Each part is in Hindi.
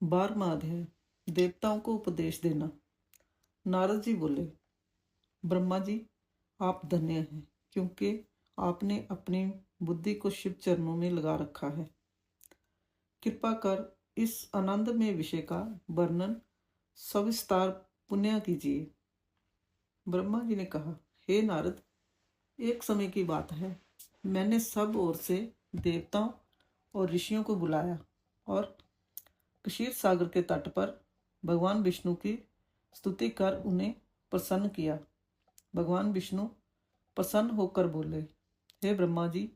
12वां अध्याय। देवताओं को उपदेश देना। नारद जी बोले, ब्रह्मा जी, आप धन्य हैं, क्योंकि आपने अपनी बुद्धि को शिव चरणों में लगा रखा है। कृपा कर इस आनंदमय विषय का वर्णन सविस्तार पुण्य कीजिए। ब्रह्मा जी ने कहा, हे नारद, एक समय की बात है, मैंने सब ओर से देवताओं और ऋषियों को बुलाया और क्षीर सागर के तट पर भगवान विष्णु की स्तुति कर उन्हें प्रसन्न किया। भगवान विष्णु प्रसन्न होकर बोले, हे ब्रह्मा जी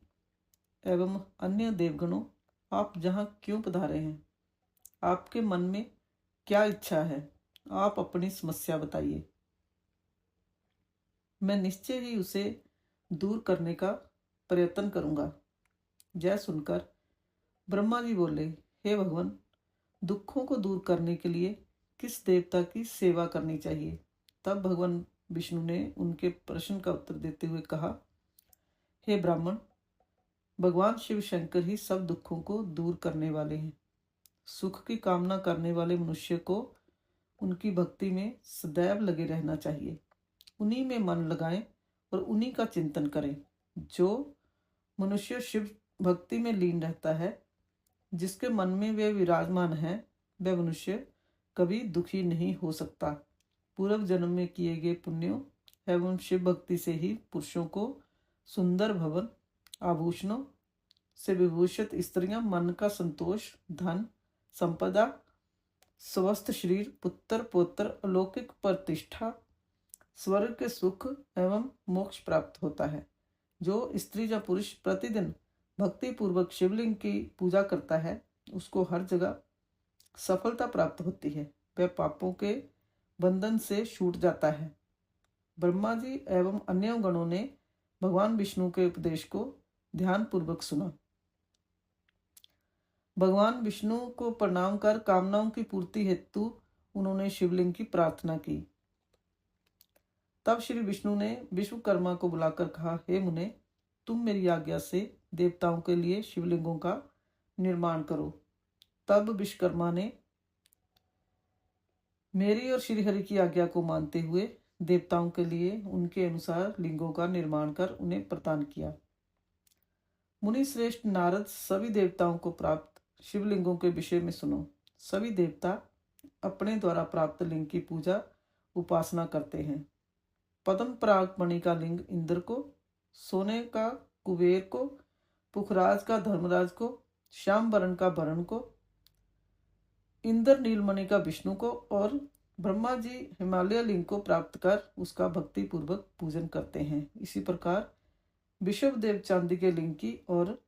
एवं अन्य देवगणों, आप जहाँ क्यों पधारे हैं? आपके मन में क्या इच्छा है? आप अपनी समस्या बताइए, मैं निश्चय ही उसे दूर करने का प्रयत्न करूंगा। जय सुनकर ब्रह्मा जी बोले, हे भगवान, दुखों को दूर करने के लिए किस देवता की सेवा करनी चाहिए? तब भगवान विष्णु ने उनके प्रश्न का उत्तर देते हुए कहा, हे ब्राह्मण, भगवान शिव शंकर ही सब दुखों को दूर करने वाले हैं। सुख की कामना करने वाले मनुष्य को उनकी भक्ति में सदैव लगे रहना चाहिए। उन्हीं में मन लगाएं और उन्हीं का चिंतन करें। जो मनुष्य शिव भक्ति में लीन रहता है, जिसके मन में वे विराजमान है, वह मनुष्य कभी दुखी नहीं हो सकता। पूर्व जन्म में किए गए पुण्यों एवं शिव भक्ति से ही पुरुषों को सुंदर भवन, आभूषणों से विभूषित स्त्रियां, मन का संतोष, धन संपदा, स्वस्थ शरीर, पुत्र पौत्र, अलौकिक प्रतिष्ठा, स्वर्ग के सुख एवं मोक्ष प्राप्त होता है। जो स्त्री या पुरुष प्रतिदिन भक्ति पूर्वक शिवलिंग की पूजा करता है, उसको हर जगह सफलता प्राप्त होती है। वह पापों के बंधन से छूट जाता है। ब्रह्मा जी एवं अन्य गणों ने भगवान विष्णु के उपदेश को ध्यान पूर्वक सुना। भगवान विष्णु को प्रणाम कर कामनाओं की पूर्ति हेतु उन्होंने शिवलिंग की प्रार्थना की। तब श्री विष्णु ने विश्वकर्मा को बुलाकर कहा, हे मुने, तुम मेरी आज्ञा से देवताओं के लिए शिवलिंगों का निर्माण करो। तब विश्वकर्मा ने मेरी और श्रीहरि की आज्ञा को मानते हुए देवताओं के लिए उनके अनुसार लिंगों का निर्माण कर उन्हें प्रदान किया। मुनि श्रेष्ठ नारद, सभी देवताओं को प्राप्त शिवलिंगों के विषय में सुनो। सभी देवता अपने द्वारा प्राप्त लिंग की पूजा उपासना करते हैं। पद्म पराग मणि का लिंग इंद्र को, सोने का कुबेर को, पुखराज का धर्मराज को, श्याम वर्ण का वरुण को, इंद्र नीलमणि का विष्णु को और ब्रह्मा जी हिमालय लिंग को प्राप्त कर उसका भक्ति पूर्वक पूजन करते हैं। इसी प्रकार विश्वदेव चांदी के लिंग की और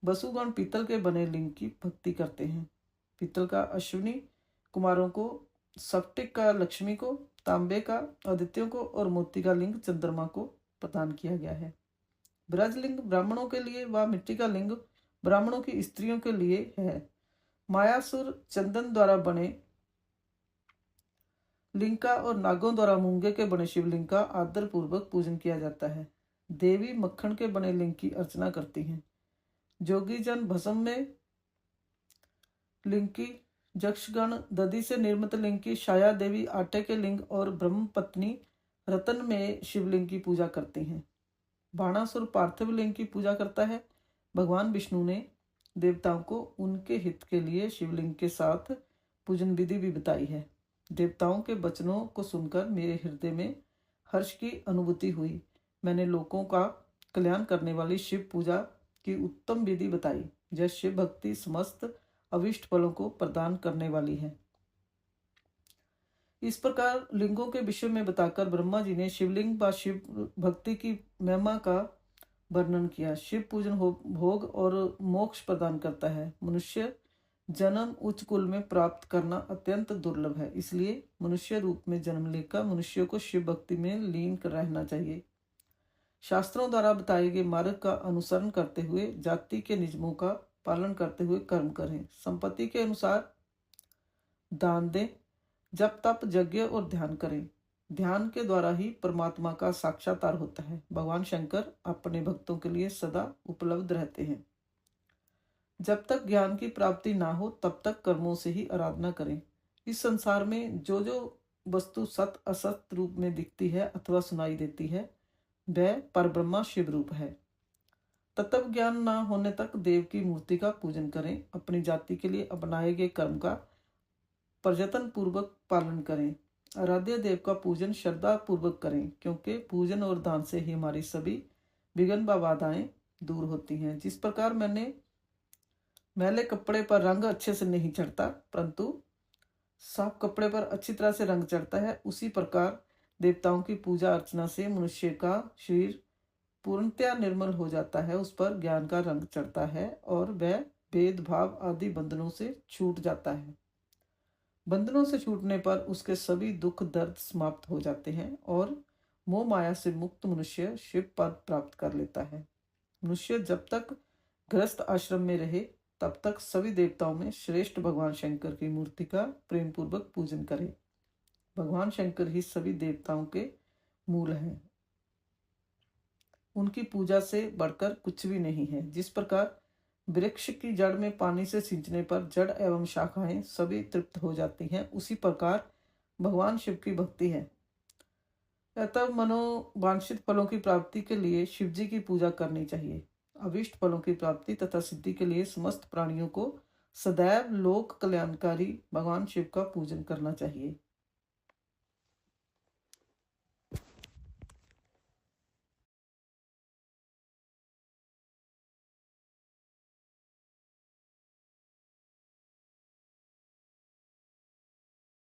वसुगण पीतल के बने लिंग की भक्ति करते हैं। पीतल का अश्विनी कुमारों को, स्फटिक का लक्ष्मी को, तांबे का आदित्यों को और मोती का लिंग चंद्रमा को प्रदान किया गया है। ब्रजलिंग ब्राह्मणों के लिए व मिट्टी का लिंग ब्राह्मणों की स्त्रियों के लिए है। मायासुर चंदन द्वारा बने लिंग का और नागों द्वारा मूंगे के बने शिवलिंग का आदर पूर्वक पूजन किया जाता है। देवी मक्खन के बने लिंग की अर्चना करती हैं। जोगी जन भस्म में लिंग की, यक्षगण दधि से निर्मित लिंग की, छाया देवी आटे के लिंग और ब्रह्म पत्नी रतन में शिवलिंग की पूजा करती हैं। बाणासुर पार्थिव लिंग की पूजा करता है। भगवान विष्णु ने देवताओं को उनके हित के लिए शिवलिंग के साथ पूजन विधि भी बताई है। देवताओं के वचनों को सुनकर मेरे हृदय में हर्ष की अनुभूति हुई। मैंने लोगों का कल्याण करने वाली शिव पूजा की उत्तम विधि बताई। यह शिव भक्ति समस्त अविष्ट फलों को प्रदान करने वाली है। इस प्रकार लिंगों के विषय में बताकर ब्रह्मा जी ने शिवलिंग व शिव भक्ति की महिमा का वर्णन किया। शिव पूजन भोग और मोक्ष प्रदान करता है। मनुष्य जन्म उच्च कुल में प्राप्त करना अत्यंत दुर्लभ है। इसलिए मनुष्य रूप में जन्म लेकर मनुष्य को शिव भक्ति में लीन कर रहना चाहिए। शास्त्रों द्वारा बताए गए मार्ग का अनुसरण करते हुए जाति के नियमों का पालन करते हुए कर्म करें। संपत्ति के अनुसार दान दें। जप तप यज्ञ और ध्यान करें। ध्यान के द्वारा ही परमात्मा का साक्षात्कार होता है। भगवान शंकर अपने भक्तों के लिए सदा उपलब्ध रहते हैं। जब तक ज्ञान की प्राप्ति ना हो तब तक कर्मों से ही आराधना करें। इस संसार में जो जो वस्तु सत असत रूप में दिखती है अथवा सुनाई देती है वह परब्रह्मा शिव रूप है। तत्व ज्ञान ना होने तक देव की मूर्ति का पूजन करें। अपनी जाति के लिए अपनाए गए कर्म का प्रयत्न पूर्वक पालन करें। आराध्य देव का पूजन श्रद्धा पूर्वक करें, क्योंकि पूजन और दान से ही हमारी सभी विघ्न व बाधाएं दूर होती हैं। जिस प्रकार मैले कपड़े पर रंग अच्छे से नहीं चढ़ता, परंतु साफ कपड़े पर अच्छी तरह से रंग चढ़ता है, उसी प्रकार देवताओं की पूजा अर्चना से मनुष्य का शरीर पूर्णतया निर्मल हो जाता है, उस पर ज्ञान का रंग चढ़ता है और वह भेदभाव आदि बंधनों से छूट जाता है। बंधनों से छूटने पर उसके सभी दुख दर्द समाप्त हो जाते हैं और मोह माया से मुक्त मनुष्य शिव पद प्राप्त कर लेता है। मनुष्य जब तक गृहस्थ आश्रम में रहे तब तक सभी देवताओं में श्रेष्ठ भगवान शंकर की मूर्ति का प्रेम पूर्वक पूजन करे। भगवान शंकर ही सभी देवताओं के मूल हैं, उनकी पूजा से बढ़कर कुछ भी नहीं है। जिस प्रकार वृक्ष की जड़ में पानी से सींचने पर जड़ एवं शाखाएं सभी तृप्त हो जाती हैं, उसी प्रकार भगवान शिव की भक्ति है। अतः मनोवांछित फलों की प्राप्ति के लिए शिव जी की पूजा करनी चाहिए। अभिष्ट फलों की प्राप्ति तथा सिद्धि के लिए समस्त प्राणियों को सदैव लोक कल्याणकारी भगवान शिव का पूजन करना चाहिए।